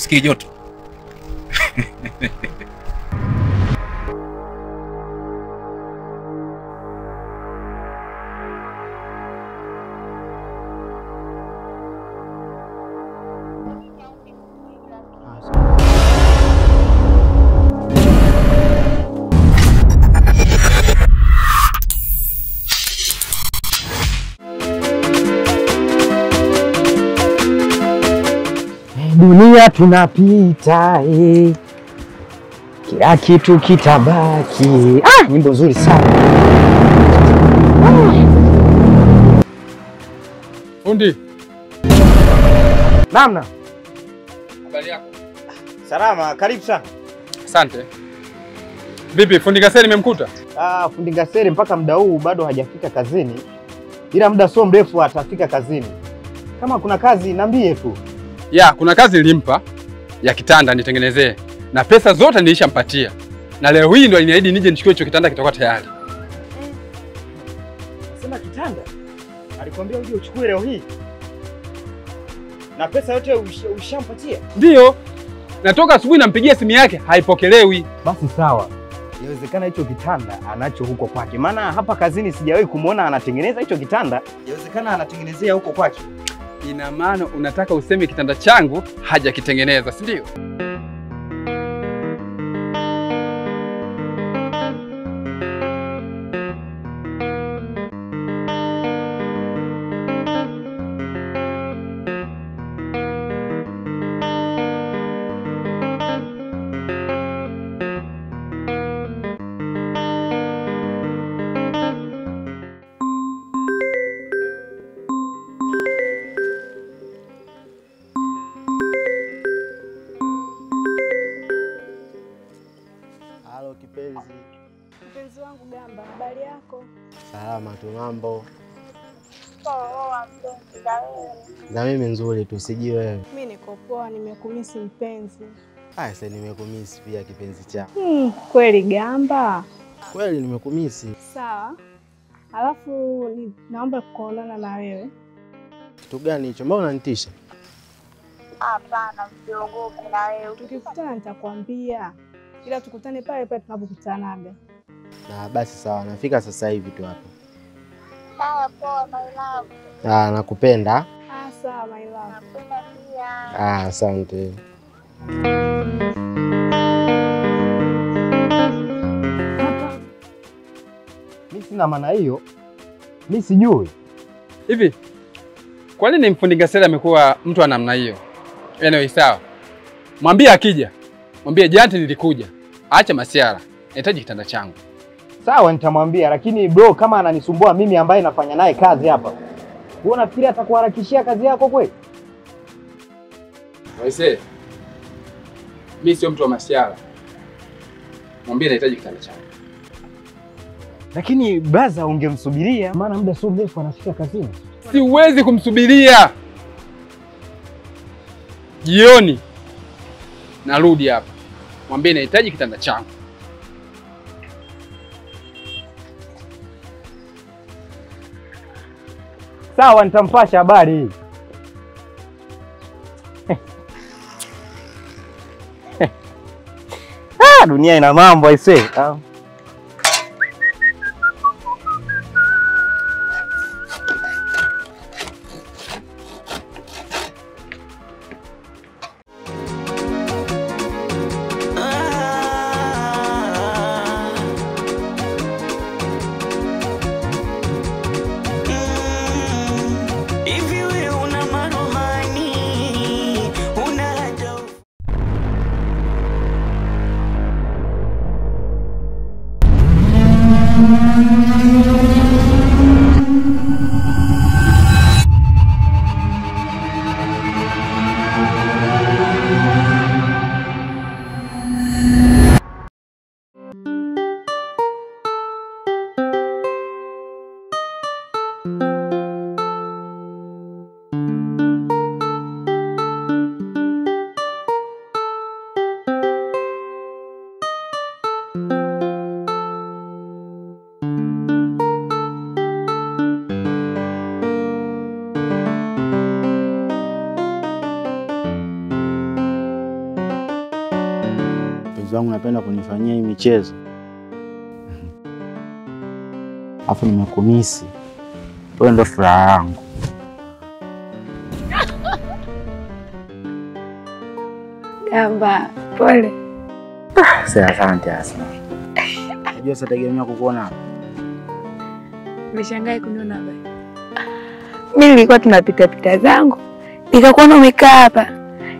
Usikii joto? Dunia tunapita, kila kitu kitabaki. Nyimbo nzuri sana. Fundi. Namna. Habari yako? Salama, karibu sana. Asante. Vipi, fundi Gaseri nimemkuta? Fundi Gaseri mpaka muda huu bado hajafika kazini. Ila muda sio mrefu atafika kazini. Kama kuna kazi niambie tu. Ya, kuna kazi nilimpa ya kitanda nitengenezee. Na pesa zote nilishampatia. Na leo hii ndo aliniahidi nije nichukue hicho kitanda kitakuwa tayari. Sema kitanda? Alikwambia uje uchukue leo hii? Na pesa yote ushampatia? Ndio. Natoka asubuhi nampigia simu yake haipokelewi. Basi sawa. Inawezekana hicho kitanda anacho huko kwake. Maana hapa kazini sijawahi kumuona anatengeneza hicho kitanda. Inawezekana anatengenezea huko kwake. Ina maana unataka useme kitanda changu hajakitengeneza, si ndio? Mpenzi wangu Gamba, habari yako? Salama tu, mambo? Poa mpenzi, na mimi nzuri tu, siji wewe. Mimi niko poa, nimekumisi mpenzi. Sasa nimekumisi pia kipenzi chako. Kweli Gamba? Kweli nimekumisi. Sawa. Alafu naomba kuonana na wewe. Kitu gani hicho? Mbona unanitisha? Hapana, msiogope na wewe. Tukikutana nitakwambia. Ila tukutane pale pale tunapokutanaga. Na basi sawa, nafika sasa hivi tu hapo. Sawa, poa my love. Nakupenda. Sawa my love. Nakupenda pia. Asante. Mimi sina maana hiyo. Mimi sijui. Hivi, kwa nini mfundi Gaseri amekuwa mtu wa namna hiyo? Anyway, sawa. Mwambie akija. Mwambie janti nilikuja. Acha masiara. Nahitaji kitanda changu. Sawa, nitamwambia, lakini bro kama ananisumbua mimi ambaye nafanya naye kazi hapa. Wewe unafikiri atakuharakishia kazi yako kweli? Waise. Mimi sio mtu wa masiara. Mwambie nahitaji kitanda changu. Lakini brother ungemsubiria maana muda sio mrefu anafika kazini. Siwezi kumsubiria. Jioni narudi hapa. Mwambie nahitaji kitanda changu. Sawa, nitampasha habari hii. Dunia ina mambo aisee. wife wangu napenda kunifanyia hii michezo. Afu nimekumisi. Wewe ndo furaha yangu. Gamba, pole. Sasa asante Asma. Unajua sasa tegemea kukuona hapa. Umeshangaa kuniona hapa? Mimi nilikuwa tunapita zangu. Nikakuona umekaa hapa.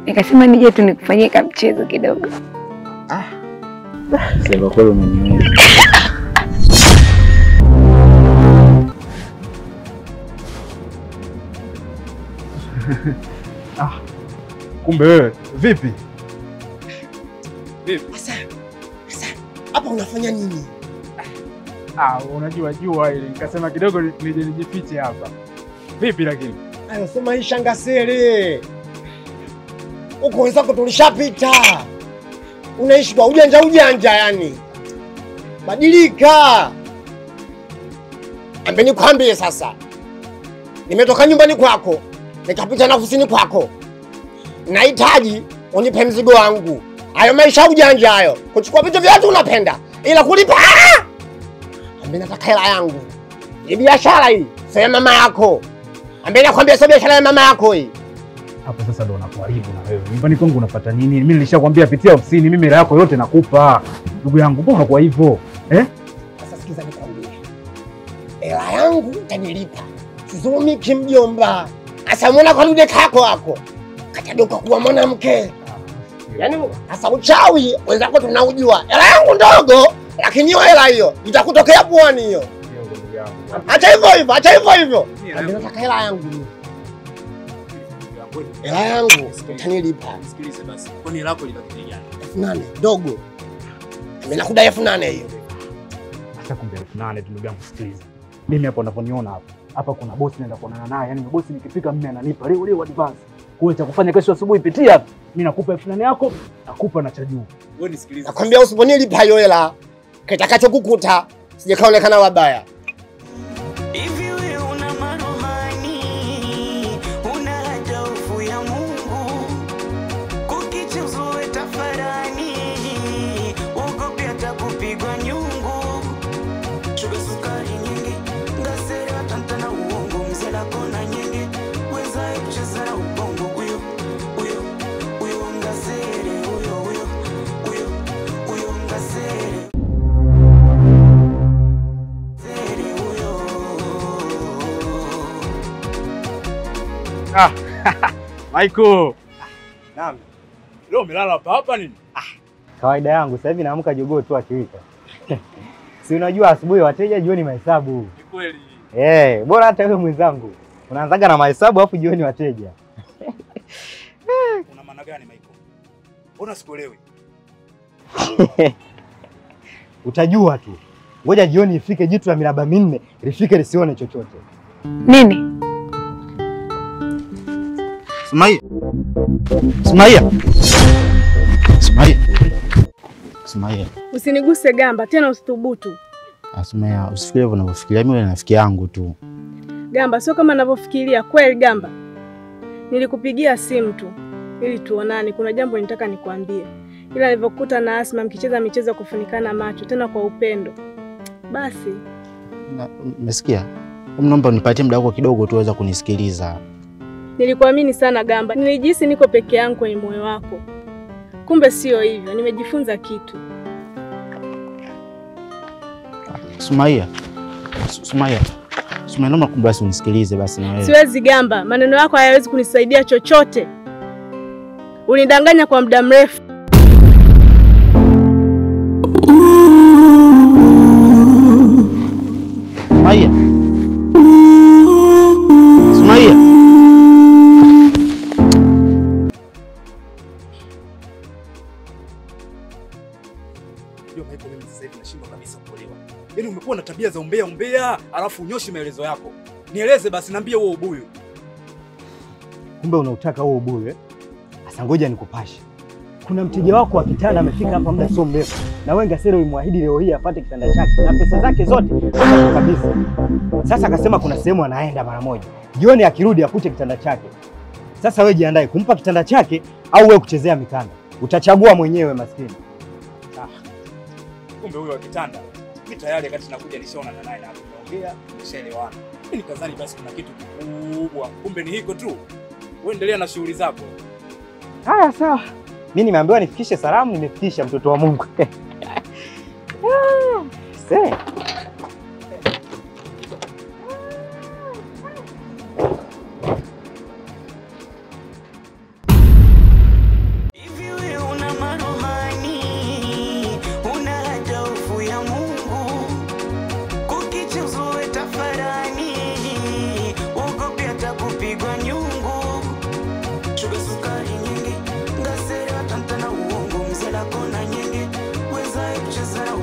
Nikasema nije tu nikufanyie kama mchezo kidogo. Sema kweli umeniweza. Kumbe wewe vipi? Sasa hapa unafanya nini? Unajua ile nikasema kidogo nije nijifiche hapa. Vipi lakini? Anasema hii shangasele. Uko wenzako tulishapita. Unaishi kwa ujanja yani. Badilika. Ambeni kwambie sasa. Nimetoka nyumbani kwako, nikapita na ofisini kwako. Nahitaji unipe mzigo wangu. Hayo maisha ujanja hayo. Kuchukua vitu vyote unapenda, ila kulipa. Ambeni nataka hela yangu. Hii biashara hii, sio mama yako. Ambeni nakwambia sio biashara ya mama yako hii. Hapo sasa ndo unakuharibu na wewe. Nyumbani kwangu unapata nini? Mimi nilishakwambia pitia ofisini, mimi hela yako yote nakupa. Ndugu yangu, mbona kwa hivyo? Sasa sikiza nikwambie. Hela yangu utanilipa. Sizumi kimjomba. Asa muona kwa dude kako wako. Katadoka kuwa mwanamke. Yaani sasa uchawi wenzako tunaujua. Hela yangu ndogo, lakini hiyo hela hiyo itakutokea puani hiyo. Acha hivyo. Mimi nataka hela yangu. Hela yangu utanilipa. Sikilize basi. Kwani hela yako ilibaki gani? 8,000 dogo. Mimi nakudai 8,000 hiyo. Sasa kumbe 8,000 tu ndugu yangu, sikiliza. Mimi hapo unaponiona hapa. Hapa kuna bosi naenda kuonana naye. Yaani bosi nikifika mimi ananipa leo advance. Kwa cha kufanya kesho asubuhi pitia hapa. Mimi nakupa 8,000 yako, nakupa na cha juu. Wewe nisikilize. Nakwambia usiponilipa hiyo hela, kitakachokukuta sijakaonekana wabaya. Hivi wewe una maruhani, una haja hofu ya Mungu, kukicha uzoe tafarani, uogope hata kupigwa nyungu, shuga sukari nyingi, ngasere watantana uongo, mzela kona nyingi, wezae kucheza na ubongo, huyo ngasere, huyo ngasere. Michael. Naam. Leo umelala hapa nini? Kawaida yangu sasa hivi naamka jogoo tu akiwika. Si unajua asubuhi wateja, jioni mahesabu. Ni kweli. Bora hata wewe mwenzangu. Unaanzaga na mahesabu afu jioni wateja. Una maana gani Michael? Mbona sikuelewi? Utajua tu. Ngoja jioni ifike, jitu la miraba minne lifike lisione chochote. Nini? Sumaia. Usiniguse Gamba, tena usithubutu. Sumaia, usifikirie hivyo unavyofikiria, mimi ni rafiki yangu tu. Gamba, sio kama ninavyofikiria kweli Gamba. Nilikupigia simu tu ili tuonane, kuna jambo nitaka nikwambie. Ila nilivyokuta na Asma mkicheza michezo kufunikana macho tena kwa upendo. Basi, Umesikia? Naomba unipatie muda wako kidogo tuweza kunisikiliza. nilikuamini sana Gamba. Nilijihisi niko peke yangu kwenye moyo wako. Kumbe sio hivyo, nimejifunza kitu. Sumaia, naomba basi unisikilize basi na wewe. Siwezi Gamba, maneno yako hayawezi kunisaidia chochote. Unidanganya kwa muda mrefu. Sumaia. Ndio Michael, mimi sasa hivi nashindwa kabisa kuelewa. Yaani umekuwa na tabia za umbea, alafu unyoshi maelezo yako. Nieleze basi, niambie wewe ubuyu. Kumbe unautaka huo ubuyu. Sasa ngoja nikupashe. Kuna mteja wako wa kitanda amefika hapa muda sio mrefu. Na wewe Ngasere ulimwahidi leo hii apate kitanda chake na pesa zake zote kabisa. Sasa akasema kuna sehemu anaenda mara moja. Jioni akirudi akute kitanda chake. Sasa wewe jiandae kumpa kitanda chake au wewe kuchezea mikanda. Utachagua mwenyewe maskini. kumbe huyo wa kitanda. Mimi tayari wakati nakuja nishaona naye na tumeongea, tumeshaelewana. Mimi nikadhani basi kuna kitu kikubwa. Kumbe ni hiko tu. Wewe endelea na shughuli zako. Haya sawa. Mimi nimeambiwa nifikishe salamu, nimefikisha mtoto wa Mungu. Hivi wewe una maruhani, una hata hofu ya Mungu, kukicha uzoe tafarani, uogope hata kupigwa nyungu, shuga sukari nyingi, ngasere watantana uongo, mzela kona nyingi, weza kucheza na